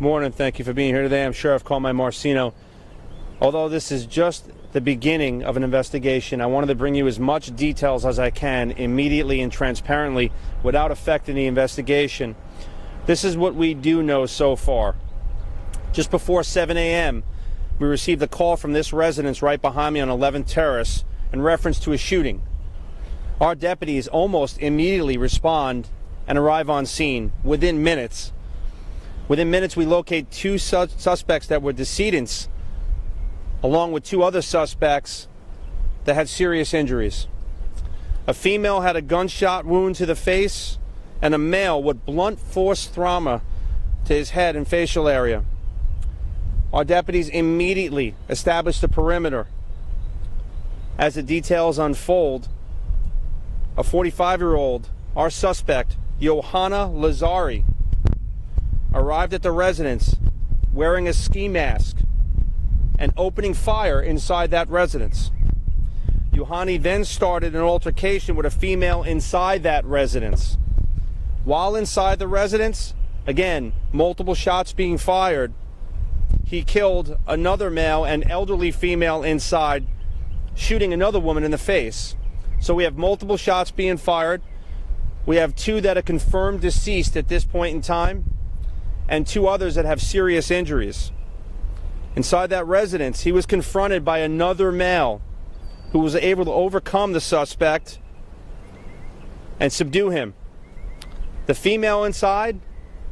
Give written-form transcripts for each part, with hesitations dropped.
Morning. Thank you for being here today. I'm Sheriff Carmine Marceno. Although this is just the beginning of an investigation, I wanted to bring you as much details as I can immediately and transparently without affecting the investigation. This is what we do know so far. Just before 7 a.m., we received a call from this residence right behind me on 11th Terrace in reference to a shooting. Our deputies almost immediately respond and arrive on scene within minutes. Within minutes, we locate two suspects that were decedents, along with two other suspects that had serious injuries. A female had a gunshot wound to the face, and a male with blunt force trauma to his head and facial area. Our deputies immediately established a perimeter. As the details unfold, a 45-year-old, our suspect, Johanna Lazari, arrived at the residence wearing a ski mask and opening fire inside that residence. Johanna then started an altercation with a female inside that residence. While inside the residence, again, multiple shots being fired, he killed another male and elderly female inside, shooting another woman in the face. So we have multiple shots being fired. We have two that are confirmed deceased at this point in time, and two others that have serious injuries. Inside that residence, he was confronted by another male who was able to overcome the suspect and subdue him. The female inside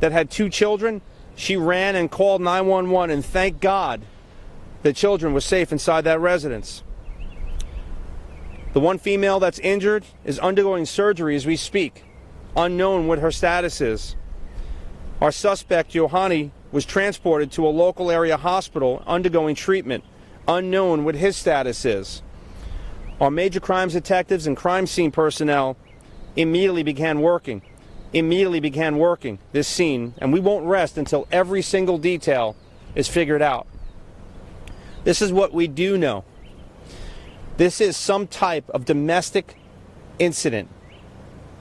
that had two children, she ran and called 911, and thank God the children were safe inside that residence. The one female that's injured is undergoing surgery as we speak, unknown what her status is. Our suspect, Johanna, was transported to a local area hospital undergoing treatment, unknown what his status is. Our major crimes detectives and crime scene personnel immediately began working this scene, and we won't rest until every single detail is figured out. This is what we do know. This is some type of domestic incident.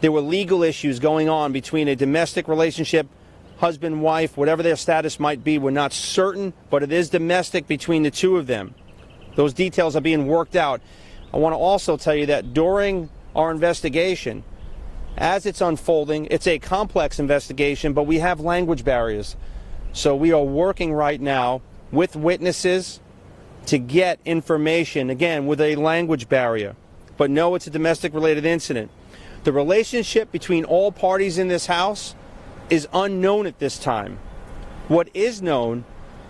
There were legal issues going on between a domestic relationship, husband, wife, whatever their status might be. We're not certain, but it is domestic between the two of them. Those details are being worked out. I want to also tell you that during our investigation, as it's unfolding, it's a complex investigation, but we have language barriers. So we are working right now with witnesses to get information, again, with a language barrier. But no, it's a domestic-related incident. The relationship between all parties in this house is unknown at this time. What is known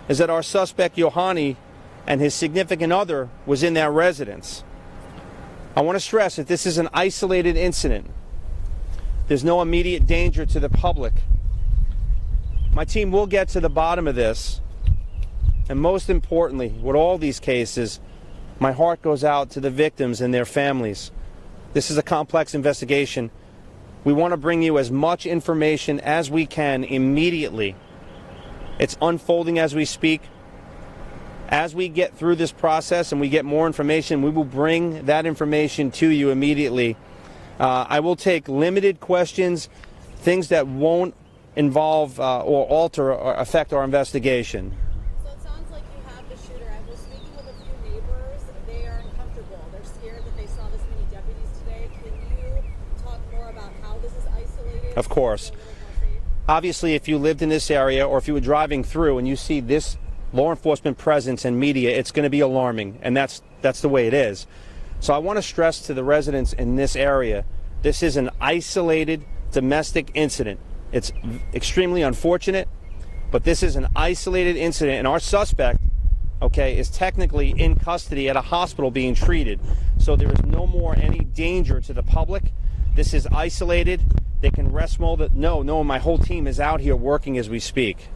is that our suspect, Johanna, and his significant other was in that residence. I want to stress that this is an isolated incident. There's no immediate danger to the public. My team will get to the bottom of this. And most importantly, with all these cases, my heart goes out to the victims and their families. This is a complex investigation. We want to bring you as much information as we can immediately. It's unfolding as we speak. As we get through this process and we get more information, we will bring that information to you immediately. I will take limited questions, things that won't involve or alter or affect our investigation. So it sounds like you have the shooter. I was speaking with a few neighbors. They are uncomfortable. They're scared that they saw this many deputies today. Can you talk more about how this is isolated? Of course. Obviously, if you lived in this area or if you were driving through and you see this law enforcement presence and media, it's going to be alarming, and that's the way it is. So I want to stress to the residents in this area, this is an isolated domestic incident. It's extremely unfortunate, but this is an isolated incident, and our suspect, okay, is technically in custody at a hospital being treated. So there is no more any danger to the public. This is isolated. They can rest more. No, my whole team is out here working as we speak.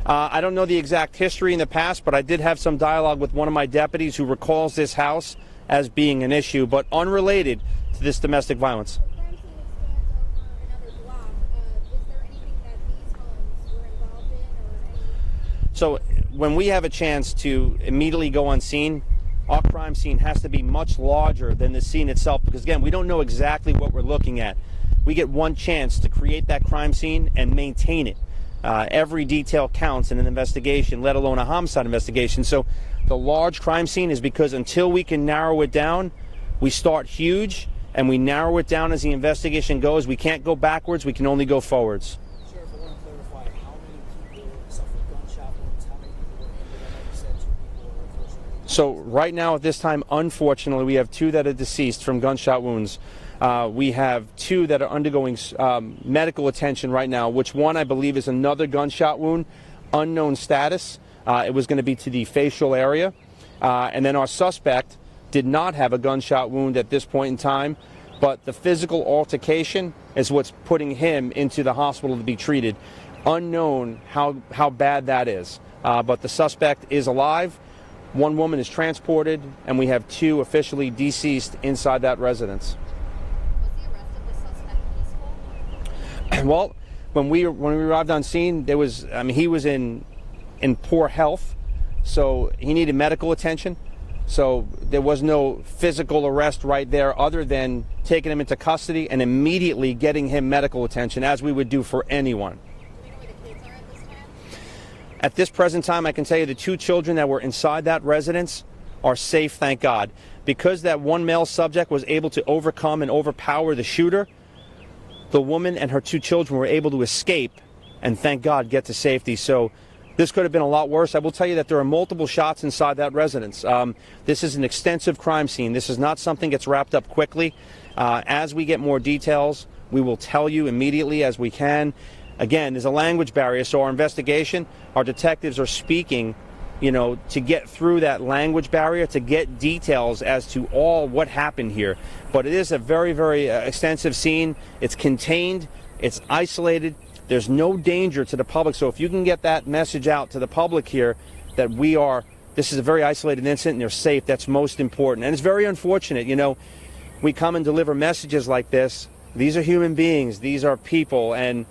I don't know the exact history in the past, but I did have some dialogue with one of my deputies who recalls this house as being an issue, but unrelated to this domestic violence. So when we have a chance to immediately go on scene, our crime scene has to be much larger than the scene itself, because again, we don't know exactly what we're looking at. We get one chance to create that crime scene and maintain it. Every detail counts in an investigation, let alone a homicide investigation. So the large crime scene is because until we can narrow it down, we start huge and we narrow it down as the investigation goes. We can't go backwards, we can only go forwards. Sheriff, I want to clarify, how many people suffered gunshot wounds? How many people were injured? I know you said 2 people were unfortunately. So right now at this time, unfortunately, we have 2 that are deceased from gunshot wounds. We have 2 that are undergoing medical attention right now, which one I believe is another gunshot wound, unknown status. It was going to be to the facial area. And then our suspect did not have a gunshot wound at this point in time, but the physical altercation is what's putting him into the hospital to be treated. Unknown how bad that is. But the suspect is alive. 1 woman is transported, and we have 2 officially deceased inside that residence. Was the arrest of the suspect peaceful? Well, when we arrived on scene, he was in poor health, so he needed medical attention. So there was no physical arrest right there other than taking him into custody and immediately getting him medical attention, as we would do for anyone. Do we know where the kids are at this time? At this present time, I can tell you the 2 children that were inside that residence are safe, thank God. Because that 1 male subject was able to overcome and overpower the shooter, the woman and her 2 children were able to escape and, thank God, get to safety. So this could have been a lot worse. I will tell you that there are multiple shots inside that residence. This is an extensive crime scene. This is not something that gets wrapped up quickly. As we get more details, we will tell you immediately as we can. Again, there's a language barrier, so our investigation, our detectives are speaking, to get through that language barrier, to get details as to all what happened here. But it is a very, very extensive scene. It's contained. It's isolated. There's no danger to the public. So if you can get that message out to the public here that this is a very isolated incident and they're safe, that's most important. And it's very unfortunate, we come and deliver messages like this. These are human beings. These are people. And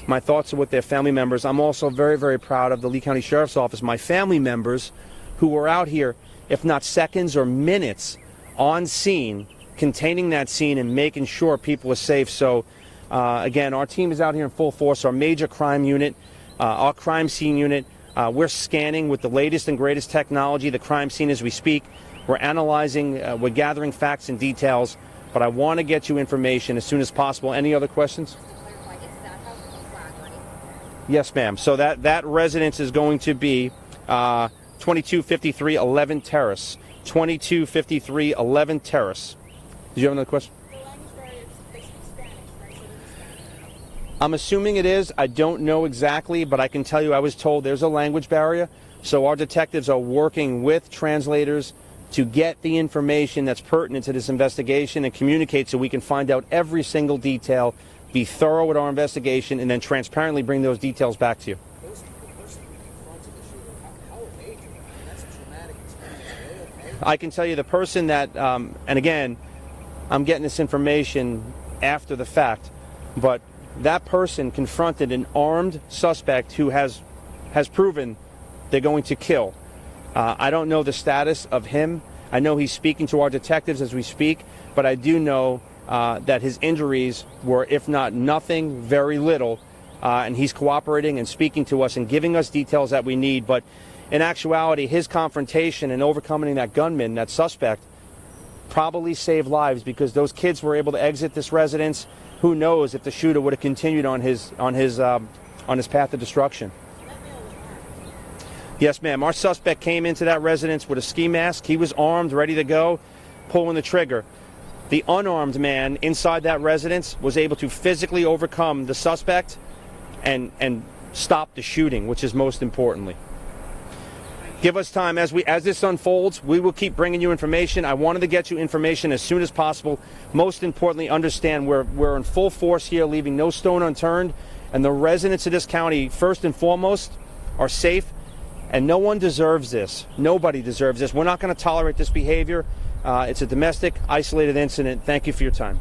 my thoughts are with their family members. I'm also very, very proud of the Lee County Sheriff's Office, my family members who were out here, if not seconds or minutes, on scene, containing that scene and making sure people are safe. So again, our team is out here in full force. Our major crime unit, our crime scene unit, we're scanning with the latest and greatest technology the crime scene as we speak. We're analyzing, we're gathering facts and details, but I want to get you information as soon as possible. Any other questions? Just to clarify, is that house a flag or anything? Yes, ma'am. So that residence is going to be 2253 11 Terrace. 2253 11 Terrace. Did you have another question? The language barrier is they speak Spanish, right? So they're Spanish. I'm assuming it is. I don't know exactly, but I can tell you I was told there's a language barrier. So our detectives are working with translators to get the information that's pertinent to this investigation and communicate so we can find out every single detail, be thorough with our investigation, and then transparently bring those details back to you. The person who confronted the shooter, how are they doing? I mean, that's a traumatic experience. Are they okay? I can tell you the person that, and again, I'm getting this information after the fact, but that person confronted an armed suspect who has proven they're going to kill. I don't know the status of him. I know he's speaking to our detectives as we speak, but I do know that his injuries were, if not nothing, very little, and he's cooperating and speaking to us and giving us details that we need. But in actuality, his confrontation and overcoming that gunman, that suspect, probably saved lives because those kids were able to exit this residence. Who knows if the shooter would have continued on his path of destruction. Yes, ma'am. Our suspect came into that residence with a ski mask. He was armed, ready to go, pulling the trigger. The unarmed man inside that residence was able to physically overcome the suspect and stop the shooting, which is most importantly. Give us time as this unfolds. We will keep bringing you information. I wanted to get you information as soon as possible. Most importantly, understand we're in full force here, leaving no stone unturned, and the residents of this county, first and foremost, are safe. And no one deserves this. Nobody deserves this. We're not going to tolerate this behavior. It's a domestic, isolated incident. Thank you for your time.